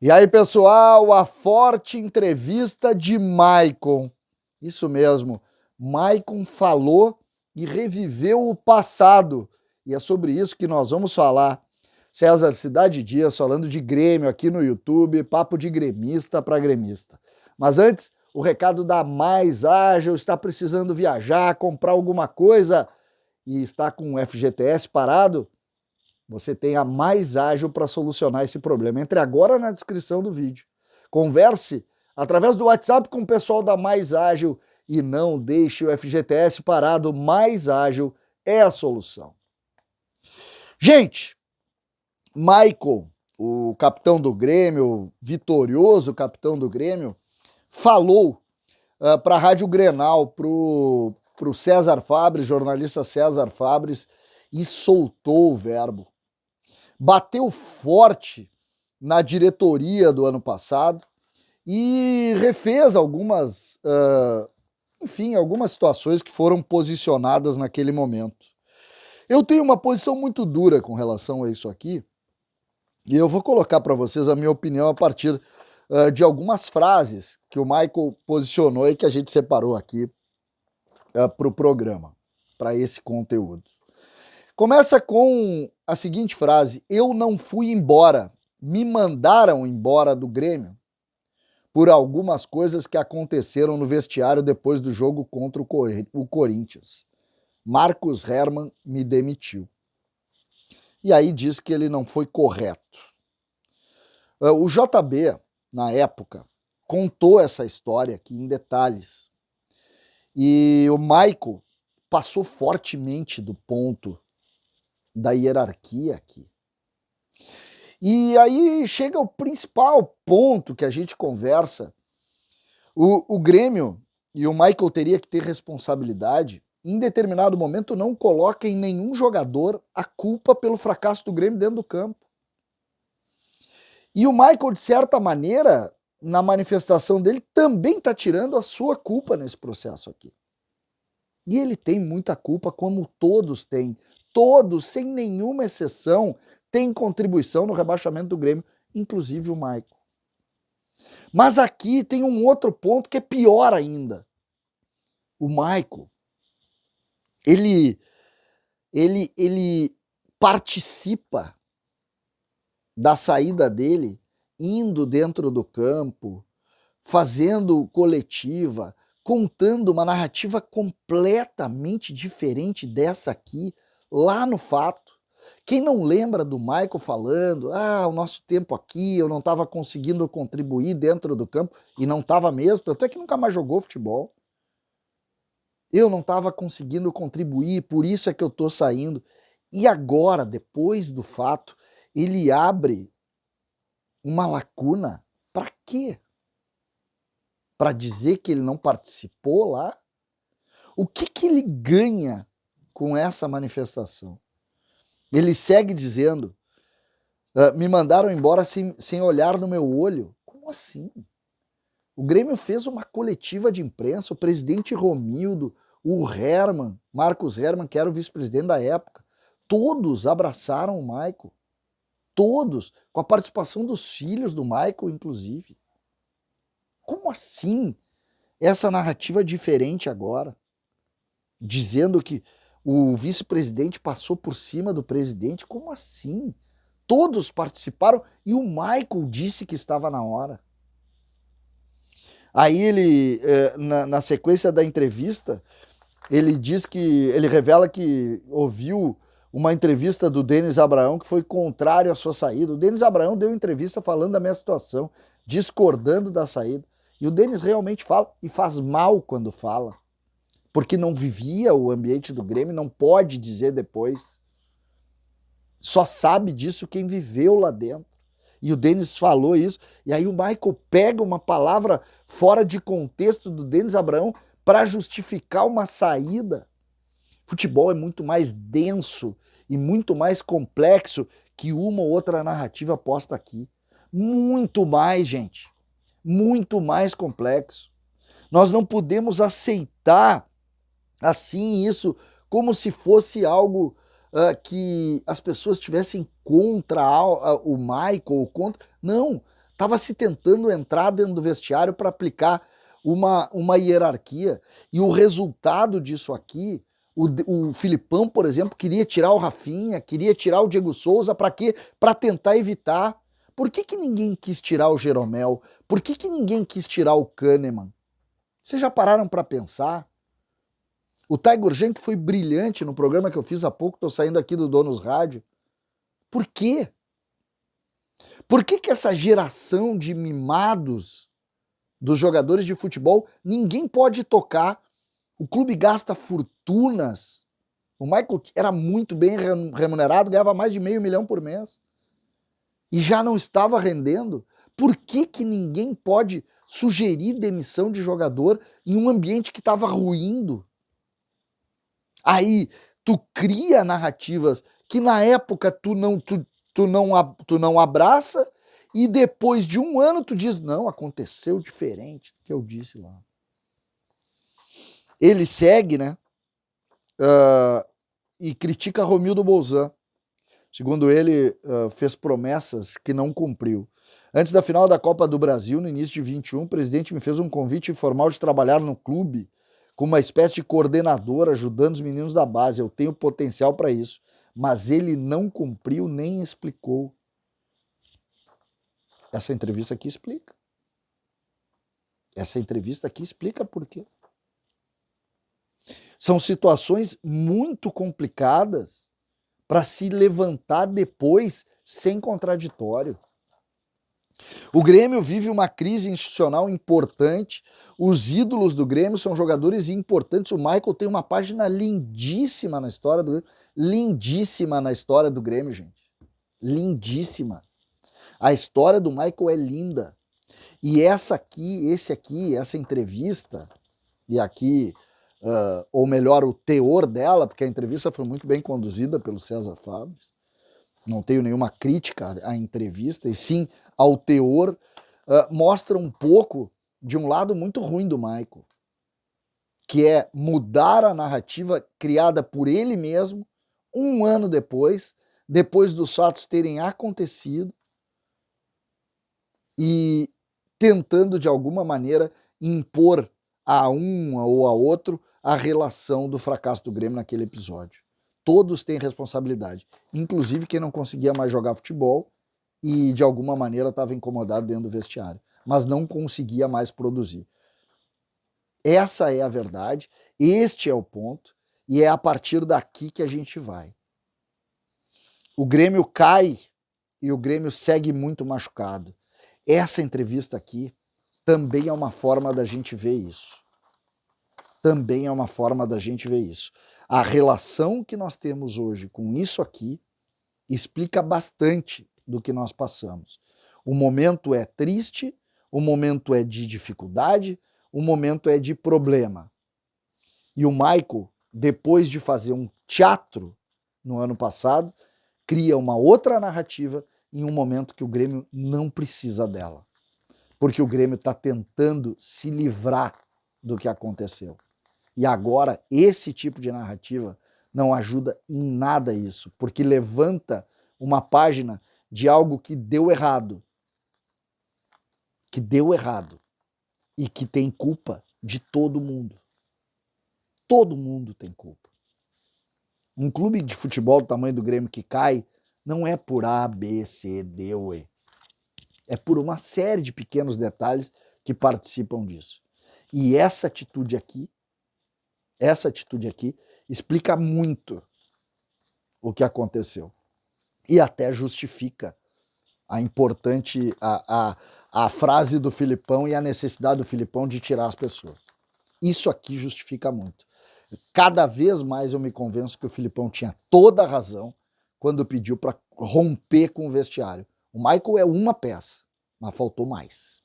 E aí, pessoal, a forte entrevista de Maicon. Isso mesmo, Maicon falou e reviveu o passado. E é sobre isso que nós vamos falar. César Cidade Dias falando de Grêmio aqui no YouTube, papo de gremista para gremista. Mas antes, o recado da Mais Ágil, está precisando viajar, comprar alguma coisa e está com o FGTS parado? Você tem a Mais Ágil para solucionar esse problema. Entre agora na descrição do vídeo. Converse através do WhatsApp com o pessoal da Mais Ágil e não deixe o FGTS parado. Mais Ágil é a solução. Gente, Maicon, o capitão do Grêmio, vitorioso capitão do Grêmio, falou para a Rádio Grenal, para o César Fabres, jornalista César Fabres, e soltou o verbo. Bateu forte na diretoria do ano passado e refez algumas situações que foram posicionadas naquele momento. Eu tenho uma posição muito dura com relação a isso aqui e eu vou colocar para vocês a minha opinião a partir de algumas frases que o Maicon posicionou e que a gente separou aqui para o programa, para esse conteúdo. Começa com a seguinte frase: eu não fui embora, me mandaram embora do Grêmio por algumas coisas que aconteceram no vestiário depois do jogo contra o Corinthians. Marcos Herrmann me demitiu. E aí diz que ele não foi correto. O JB, na época, contou essa história aqui em detalhes. E o Maicon passou fortemente do ponto da hierarquia aqui. E aí chega o principal ponto que a gente conversa. O Grêmio, e o Maicon teria que ter responsabilidade, em determinado momento não coloca em nenhum jogador a culpa pelo fracasso do Grêmio dentro do campo. E o Maicon, de certa maneira, na manifestação dele, também está tirando a sua culpa nesse processo aqui. E ele tem muita culpa, como todos têm. Todos, sem nenhuma exceção, têm contribuição no rebaixamento do Grêmio, inclusive o Maicon. Mas aqui tem um outro ponto que é pior ainda. O Maicon, ele participa da saída dele, indo dentro do campo, fazendo coletiva, contando uma narrativa completamente diferente dessa aqui, lá no Fato. Quem não lembra do Maicon falando, o nosso tempo aqui, eu não estava conseguindo contribuir dentro do campo, e não estava mesmo, tanto é que nunca mais jogou futebol. Eu não estava conseguindo contribuir, por isso é que eu estou saindo. E agora, depois do Fato, ele abre uma lacuna. Para quê? Para dizer que ele não participou lá? O que ele ganha com essa manifestação? Ele segue dizendo, me mandaram embora sem olhar no meu olho. Como assim? O Grêmio fez uma coletiva de imprensa, o presidente Romildo, o Herrmann, Marcos Herrmann, que era o vice-presidente da época, todos abraçaram o Maicon. Todos, com a participação dos filhos do Maicon, inclusive. Como assim essa narrativa diferente agora? Dizendo que o vice-presidente passou por cima do presidente? Como assim? Todos participaram e o Maicon disse que estava na hora. Aí ele, na sequência da entrevista, ele revela que ouviu uma entrevista do Denis Abraão que foi contrário à sua saída. O Denis Abraão deu entrevista falando da minha situação, discordando da saída. E o Denis realmente fala, e faz mal quando fala, porque não vivia o ambiente do Grêmio, não pode dizer depois. Só sabe disso quem viveu lá dentro. E o Denis falou isso, e aí o Maicon pega uma palavra fora de contexto do Denis Abraão para justificar uma saída. Futebol é muito mais denso e muito mais complexo que uma ou outra narrativa posta aqui. Muito mais, gente. Muito mais complexo. Nós não podemos aceitar assim isso como se fosse algo que as pessoas estivessem contra o Maicon ou contra. Não, Estava se tentando entrar dentro do vestiário para aplicar uma hierarquia. E o resultado disso aqui, o Filipão, por exemplo, queria tirar o Rafinha, queria tirar o Diego Souza, para quê? Para tentar evitar. Por que ninguém quis tirar o Jeromel? Por que ninguém quis tirar o Kahneman? Vocês já pararam para pensar? O Tiger Junk foi brilhante no programa que eu fiz há pouco, estou saindo aqui do Donos Rádio. Por quê? Por que essa geração de mimados dos jogadores de futebol ninguém pode tocar? O clube gasta fortunas. O Michael era muito bem remunerado, ganhava mais de $500 mil por mês. E já não estava rendendo. Por que ninguém pode sugerir demissão de jogador em um ambiente que estava ruindo? Aí tu cria narrativas que na época tu não abraça, e depois de um ano tu diz, não, aconteceu diferente do que eu disse lá. Ele segue, né, e critica Romildo Bolzan. Segundo ele, fez promessas que não cumpriu. Antes da final da Copa do Brasil, no início de 21, o presidente me fez um convite informal de trabalhar no clube como uma espécie de coordenador, ajudando os meninos da base. Eu tenho potencial para isso. Mas ele não cumpriu nem explicou. Essa entrevista aqui explica. Essa entrevista aqui explica por quê. São situações muito complicadas para se levantar depois sem contraditório. O Grêmio vive uma crise institucional importante. Os ídolos do Grêmio são jogadores importantes. O Michael tem uma página lindíssima na história do Grêmio. Lindíssima na história do Grêmio, gente. Lindíssima. A história do Michael é linda. E essa entrevista, e aqui, ou melhor, o teor dela, porque a entrevista foi muito bem conduzida pelo César Fabres, não tenho nenhuma crítica à entrevista, e sim ao teor, mostra um pouco de um lado muito ruim do Michael, que é mudar a narrativa criada por ele mesmo, um ano depois dos fatos terem acontecido, e tentando de alguma maneira impor a um ou a outro a relação do fracasso do Grêmio naquele episódio. Todos têm responsabilidade, inclusive quem não conseguia mais jogar futebol e de alguma maneira estava incomodado dentro do vestiário, mas não conseguia mais produzir. Essa é a verdade, este é o ponto, e é a partir daqui que a gente vai. O Grêmio cai e o Grêmio segue muito machucado. Essa entrevista aqui também é uma forma da gente ver isso. Também é uma forma da gente ver isso. A relação que nós temos hoje com isso aqui explica bastante do que nós passamos. O momento é triste, o momento é de dificuldade, o momento é de problema. E o Michael, depois de fazer um teatro no ano passado, cria uma outra narrativa em um momento que o Grêmio não precisa dela. Porque o Grêmio está tentando se livrar do que aconteceu. E agora, esse tipo de narrativa não ajuda em nada isso, porque levanta uma página de algo que deu errado. Que deu errado. E que tem culpa de todo mundo. Todo mundo tem culpa. Um clube de futebol do tamanho do Grêmio que cai não é por A, B, C, D ou E. É por uma série de pequenos detalhes que participam disso. E essa atitude aqui explica muito o que aconteceu. E até justifica a importante, a frase do Filipão e a necessidade do Filipão de tirar as pessoas. Isso aqui justifica muito. Cada vez mais eu me convenço que o Filipão tinha toda a razão quando pediu para romper com o vestiário. O Michael é uma peça, mas faltou mais.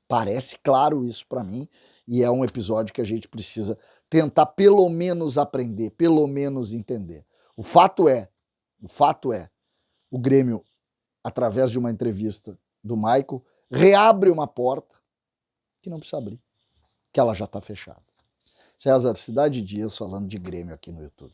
Parece claro isso para mim, e é um episódio que a gente precisa tentar pelo menos aprender, pelo menos entender. O fato é, o Grêmio, através de uma entrevista do Michael, reabre uma porta que não precisa abrir, que ela já está fechada. César, Cidade Dias falando de Grêmio aqui no YouTube.